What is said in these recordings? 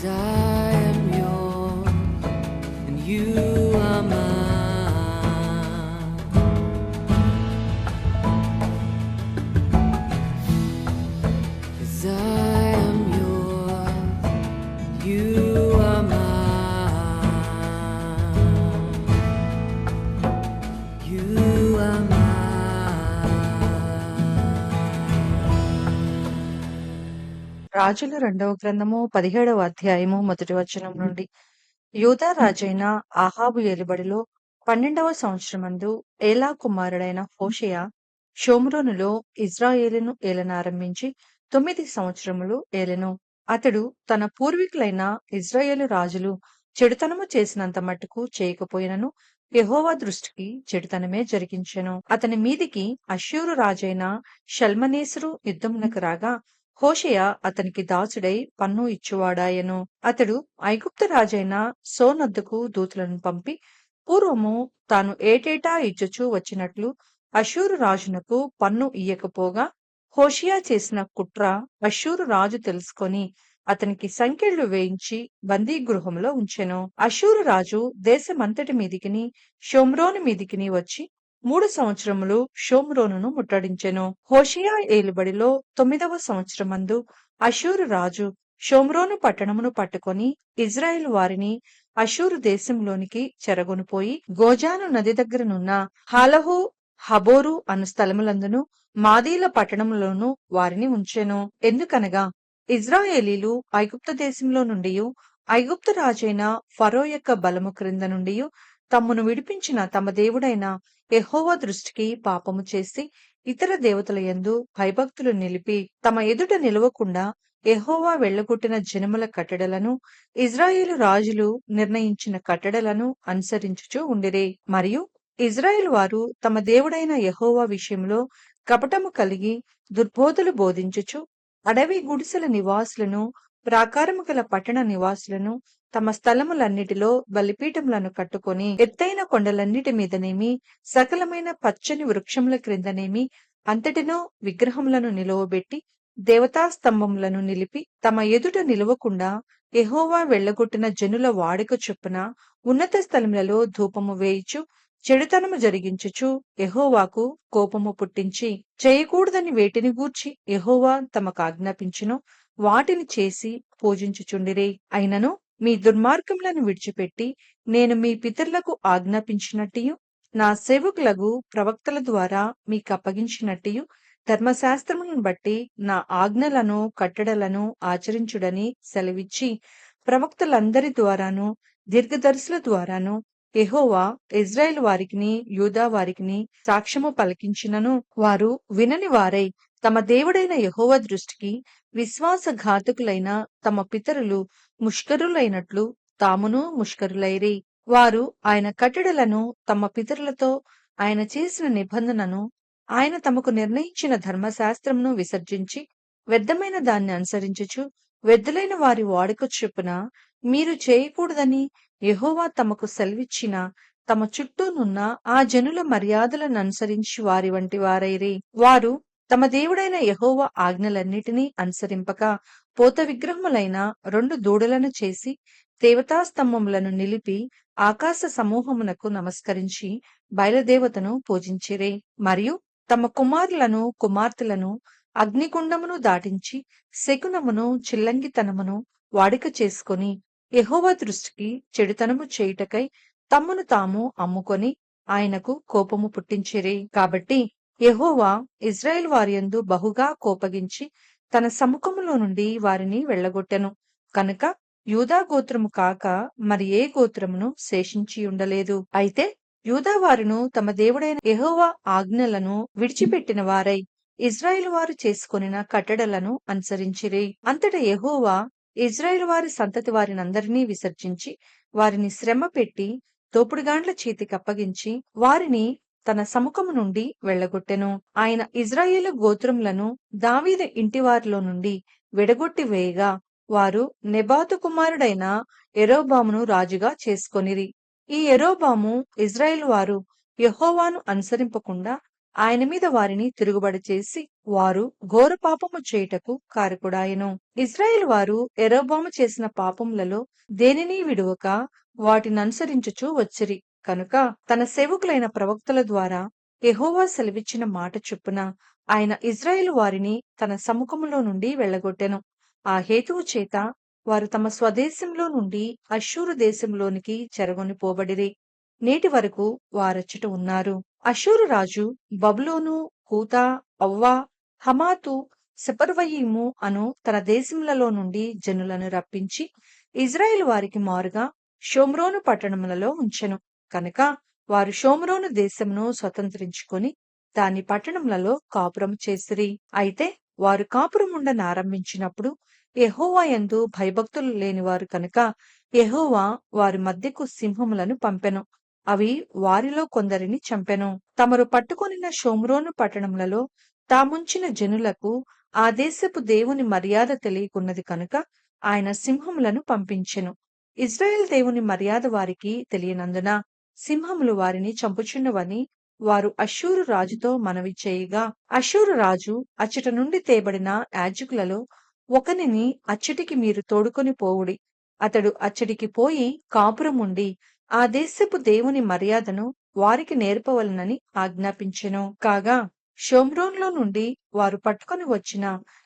'Cause I am yours and you are mine. 'Cause I am yours, you are mine. You are mine. రాజుల రెండవ గ్రంథము 17వ అధ్యాయము మొదటి వచనం నుండి. యూదా రాజైన ఆహాబు ఏలుబడిలో 12వ సంవత్సరమందు ఏలా కుమారుడైన హోషేయ షోమ్రోనులో ఇజ్రాయేలును ఏలనారంభించి 9 సంవత్సరములు ఏలెను. అతడు తన పూర్వీకులైన ఇజ్రాయేలు రాజులు చెడుతనము చేసినంత మట్టుకు చేయకపోయినను యెహోవా దృష్టికి చెడుతనమే జరిగించెను. అతని మీదికి అష్షూరు రాజైన షల్మనేసరు యుద్ధమునకు రాగా హోషేయ అతనికి దాసుడై పన్ను ఇచ్చువాడాయెను. అతడు ఐగుప్తు రాజైన సోనొద్దకు దూతలను పంపి పూర్వము తాను ఏటేటా ఇచ్చుచూ వచ్చినట్లు అష్షూరు రాజునకు పన్ను ఇయ్యకపోగా హోషేయ చేసిన కుట్ర అష్షూరు రాజు తెలుసుకొని అతనికి సంకెళ్లు వేయించి బందీగృహంలో ఉంచెను. అష్షూరు రాజు దేశమంతటి మీదికిని షోమ్రోను మీదికిని వచ్చి 3 సంవత్సరములు షోమ్రోనును ముట్టడించెను. హోషేయ ఏలుబడిలో 9వ సంవత్సరమందు అష్షూరు రాజు షోమ్రోను పట్టణమును పట్టుకొని ఇజ్రాయేలు వారిని అష్షూరు దేశంలోనికి చెరగొనిపోయి గోజాను నది దగ్గరనున్న హాలహు హబోరు అను స్థలములందును మాదీల పట్టణములోను వారిని ఉంచెను. ఎందుకనగా ఇజ్రాయేలీలు ఐగుప్తు దేశంలో నుండియు ఐగుప్తు రాజైన ఫరో యొక్క బలము క్రింద నుండియు తమ్మును విడిపించిన తమ దేవుడైన యెహోవా దృష్టికి పాపము చేసి ఇతర దేవతల యందు భయభక్తులు నిలిపి తమ ఎదుట నిలవకుండా యెహోవా వెళ్ళగొట్టిన జనముల కట్టడలను ఇజ్రాయేలు రాజులు నిర్ణయించిన కట్టడలను అనుసరించుచూ ఉండిరి. మరియు ఇజ్రాయేలు వారు తమ దేవుడైన యెహోవా విషయంలో కపటము కలిగి దుర్బోధలు బోధించుచు అడవి గుడిసెల నివాసులను ప్రాకారము గల పట్టణ నివాసులను తమ స్థలములన్నిటిలో బలిపీఠములను కట్టుకొని ఎత్తైన కొండలన్నిటి మీదనేమి సకలమైన పచ్చని వృక్షముల క్రిందనేమి అంతటినో విగ్రహములను నిలువబెట్టి దేవతా స్తంభములను నిలిపి తమ ఎదుట నిలవకుండా యెహోవా వెళ్ళగొట్టిన జనుల వాడుక చొప్పున ఉన్నత స్థలములలో ధూపము వేయుచు చెడుతనము జరిగించుచు యెహోవాకు కోపము పుట్టించి చేయకూడదని వేటిని గూర్చి యెహోవా తమకు ఆజ్ఞాపించునో వాటిని చేసి పూజించుచుండిరి. అయినను మీ దుర్మార్గములను విడిచిపెట్టి నేను మీ పితరులకు ఆజ్ఞాపించినట్టియు నా సేవకులగు ప్రవక్తల ద్వారా మీకప్పగించినట్టియు ధర్మశాస్త్రములను బట్టి నా ఆజ్ఞలను కట్టడలను ఆచరించుడని సెలవిచ్చి ప్రవక్తలందరి ద్వారాను దీర్ఘదర్శుల ద్వారాను యెహోవా ఇజ్రాయేలు వారికిని యూదా వారికిని సాక్ష్యము పలికించినను వారు వినని వారై తమ దేవుడైన యెహోవా దృష్టికి విశ్వాసఘాతకులైన తమ పితరులు ముష్కరులైనట్లు తామును ముష్కరులైరి. వారు ఆయన కట్టడలను తమ పితరులతో ఆయన చేసిన నిబంధనను ఆయన తమకు నిర్ణయించిన ధర్మశాస్త్రమును విసర్జించి వ్యర్థమైన దాన్ని అనుసరించుచు వ్యర్థులైన వారి వాడుక చొప్పున మీరు చేయకూడదని యెహోవా తమకు సెలవిచ్చిన తమ చుట్టూనున్న ఆ జనుల మర్యాదలను అనుసరించి వారి వంటి వారైరి. వారు తమ దేవుడైన యెహోవా ఆజ్ఞలన్నిటినీ అనుసరింపక పోత విగ్రహములైన 2 దూడలను చేసి దేవతా స్తంభములను నిలిపి ఆకాశ సమూహమునకు నమస్కరించి బయలుదేవతను పూజించిరి. మరియు తమ కుమారులను కుమార్తెలను అగ్నిగుండమును దాటించి శకునమును చిల్లంగితనమును వాడిక చేసుకొని యెహోవా దృష్టికి చెడుతనము చేయుటకై తమ్మును తాము అమ్ముకొని ఆయనకు కోపము పుట్టించిరి. కాబట్టి యెహోవా ఇజ్రాయేలు వారియందు బహుగా కోపగించి తన సముఖములో నుండి వారిని వెళ్ళగొట్టెను. కనుక యూదా గోత్రము కాక మరి ఏ గోత్రమును శేషించి ఉండలేదు. అయితే యూదా వారును తమ దేవుడైన యెహోవా ఆజ్ఞలను విడిచిపెట్టిన వారై ఇజ్రాయేలు వారు చేసుకొనిన కట్టడలను అనుసరించిరి. అంతటా యెహోవా ఇజ్రాయేలు వారి సంతతి వారినందరినీ విసర్జించి వారిని శ్రమ పెట్టి తోపుడుగాండ్ల చేతికి అప్పగించి వారిని తన సముఖము నుండి వెళ్ళగొట్టెను. ఆయన ఇజ్రాయేలు గోత్రములను దావీదు ఇంటివారిలో నుండి విడగొట్టి వేయగా వారు నెబాతు కుమారుడైన యెరోబామును రాజుగా చేసుకొనిరి. ఈ యెరోబాము ఇజ్రాయేలు వారు యెహోవాను అనుసరింపకుండా ఆయన మీద వారిని తిరుగుబడి చేసి వారు ఘోర పాపము చేయుటకు కారకుడాయెను. ఇశ్రాయేలు వారు యెరొబోము చేసిన పాపములలో దేనినీ విడువక వాటిననుసరించుచు వచ్చిరి కనుక తన సేవకులైన ప్రవక్తల ద్వారా యెహోవా సెలవిచ్చిన మాట చొప్పున ఆయన ఇశ్రాయేలు వారిని తన సముఖములో నుండి వెళ్ళగొట్టెను. ఆ హేతువు చేత వారు తమ స్వదేశంలో నుండి అష్షూరు దేశంలోనికి చెరగొని పోబడిరి. నేటి వరకు వారచ్చట ఉన్నారు. అష్షూరు రాజు బబులోను, కూతా, అవ్వా, హమాతు, సెపర్వయీము అను తన దేశములలో నుండి జనులను రప్పించి ఇజ్రాయేలు వారికి మారుగా షోమ్రోను పట్టణములలో ఉంచెను. కనుక వారు షోమ్రోను దేశమును స్వతంత్రించుకొని దాని పట్టణములలో కాపురం చేసిరి. అయితే వారు కాపురముండనారంభించినప్పుడు యెహోవా యందు భయభక్తులు లేనివారు కనుక యెహోవా వారి మధ్యకు సింహములను పంపెను. అవి వారిలో కొందరిని చంపెను. తమరు పట్టుకొనిన షోమ్రోను పట్టణములలో తాముంచిన జనులకు ఆ దేశపు దేవుని మర్యాద తెలియకున్నది కనుక ఆయన సింహములను పంపించెను. ఇశ్రాయేల్ దేవుని మర్యాద వారికి తెలియనందున సింహములు వారిని చంపుచున్నవని వారు అష్షూరు రాజుతో మనవి చేయగా, అష్షూరు రాజు అచ్చట నుండి తేబడిన యాజకులలో ఒకనిని అచ్చటికి మీరు తోడుకొని పోవుడి. అతడు అచ్చటికి పోయి కాపురముండి ఆ దేశపు దేవుని మర్యాదను వారికి నేర్పవలనని ఆజ్ఞాపించెను. కాగా షోమ్రోన్లో నుండి వారు పట్టుకొని వచ్చిన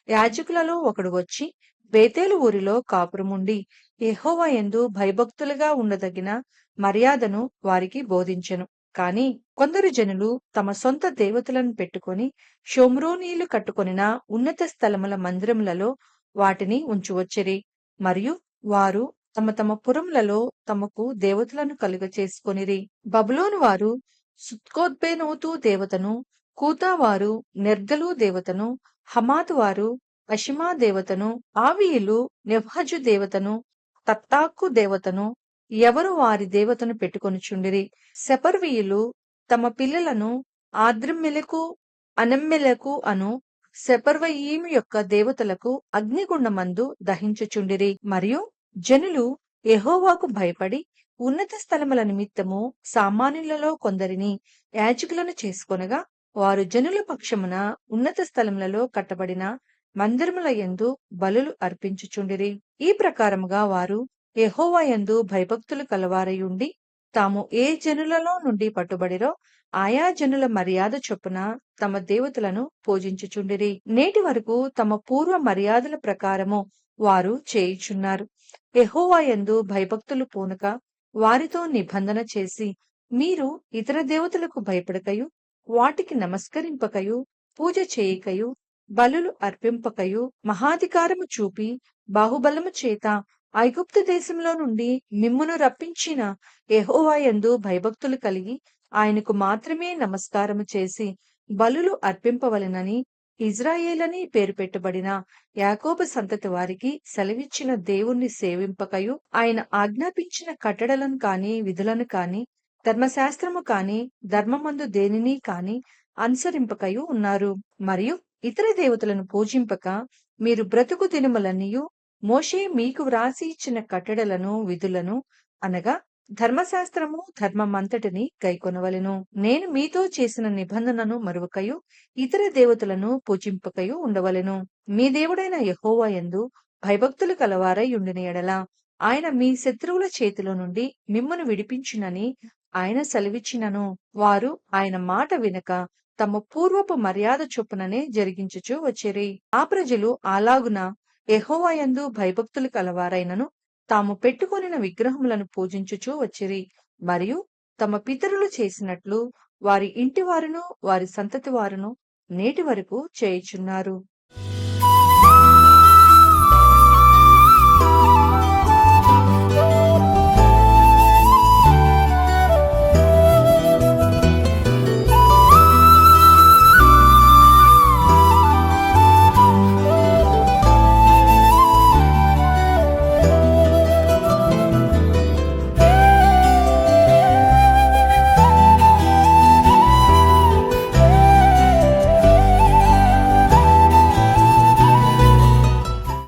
యాజకులలో ఒకడు వచ్చి బేతేలు ఊరిలో కాపురముండి యెహోవా యందు భయభక్తులుగా ఉండదగిన మర్యాదను వారికి బోధించెను. కాని కొందరు జనులు తమ సొంత దేవతలను పెట్టుకొని షోమ్రోనీయులు కట్టుకొనిన ఉన్నత స్థలముల మందిరములలో వాటిని ఉంచువచ్చిరి. మరియు వారు తమ తమ పురములలో తమకు దేవతలను కలుగచేసుకొనిరి. బబులోను వారు సుక్కోత్బేనోతు దేవతను, కూతా వారు నెర్గలు దేవతను, హమాతు వారు అషిమా దేవతను, ఆవీయులు నెఫ్హజు దేవతను, తప్తాకు దేవతను ఎవరు వారి దేవతను పెట్టుకొనుచుండిరి. సెపర్వీయులు తమ పిల్లలను ఆద్రిమ్మెలెకు, అనమ్మెలెకు అను సెపర్వయీము యొక్క దేవతలకు అగ్నిగుండమందు దహించుచుండిరి. మరియు జనులు యెహోవాకు భయపడి ఉన్నత స్థలముల నిమిత్తము సామాన్యులలో కొందరిని యాజకులను చేసుకొనగా వారు జనుల పక్షమున ఉన్నత స్థలములలో కట్టబడిన మందిరముల యందు బలులు అర్పించుచుండిరి. ఈ ప్రకారముగా వారు యెహోవా యందు భయభక్తులు కలవారయుండి తాము ఏ జనులలో నుండి పట్టుబడిరో ఆయా జనుల మర్యాద చొప్పున తమ దేవతలను పూజించుచుండిరి. నేటి వరకు తమ పూర్వ మర్యాదల ప్రకారము వారు చేయుచున్నారు. యెహోవా యందు భయభక్తులు పూనక వారితో నిబంధన చేసి, మీరు ఇతర దేవతలకు భయపడకయు వాటికి నమస్కరింపకయు పూజ చేయకయు బలులు అర్పింపకయు మహాధికారము చూపి బాహుబలము చేత ఐగుప్తు దేశంలో నుండి మిమ్మును రప్పించిన యెహోవా యందు భయభక్తులు కలిగి ఆయనకు మాత్రమే నమస్కారము చేసి బలులు అర్పింపవలెనని ఇజ్రాయేలని పేరు పెట్టబడిన యాకోబు సంతతి వారికి సెలవిచ్చిన దేవుణ్ణి సేవింపకయు ఆయన ఆజ్ఞాపించిన కట్టడలను కాని విధులను కాని ధర్మశాస్త్రము కాని ధర్మమందు దేనిని కాని అనుసరింపకయు ఉన్నారు. మరియు ఇతర దేవతలను పూజింపక మీరు బ్రతుకు దినములన్నీయు మోషే మీకు వ్రాసి ఇచ్చిన కట్టడలను విధులను అనగా ధర్మశాస్త్రము ధర్మమంతటిని గైకొనవలెను. నేను మీతో చేసిన నిబంధనను మరువకయు ఇతర దేవతలను పూజింపకయు ఉండవలెను. మీ దేవుడైన యెహోవా యందు భయభక్తులు కలవారై ఉండిన ఎడల ఆయన మీ శత్రువుల చేతిలో నుండి మిమ్మును విడిపించునని ఆయన సెలవిచ్చినను. వారు ఆయన మాట వినక తమ పూర్వపు మర్యాద చొప్పుననే జరిగించుచు వచ్చిరి. ఆ ప్రజలు అలాగున యెహోవా యందు భయభక్తులు కలవారైనను తాము పెట్టుకొనిన విగ్రహములను పూజించుచూ వచ్చిరి. మరియు తమ పితరులు చేసినట్లు వారి ఇంటి వారును వారి సంతతి వారును నేటి వరకు చేయుచున్నారు.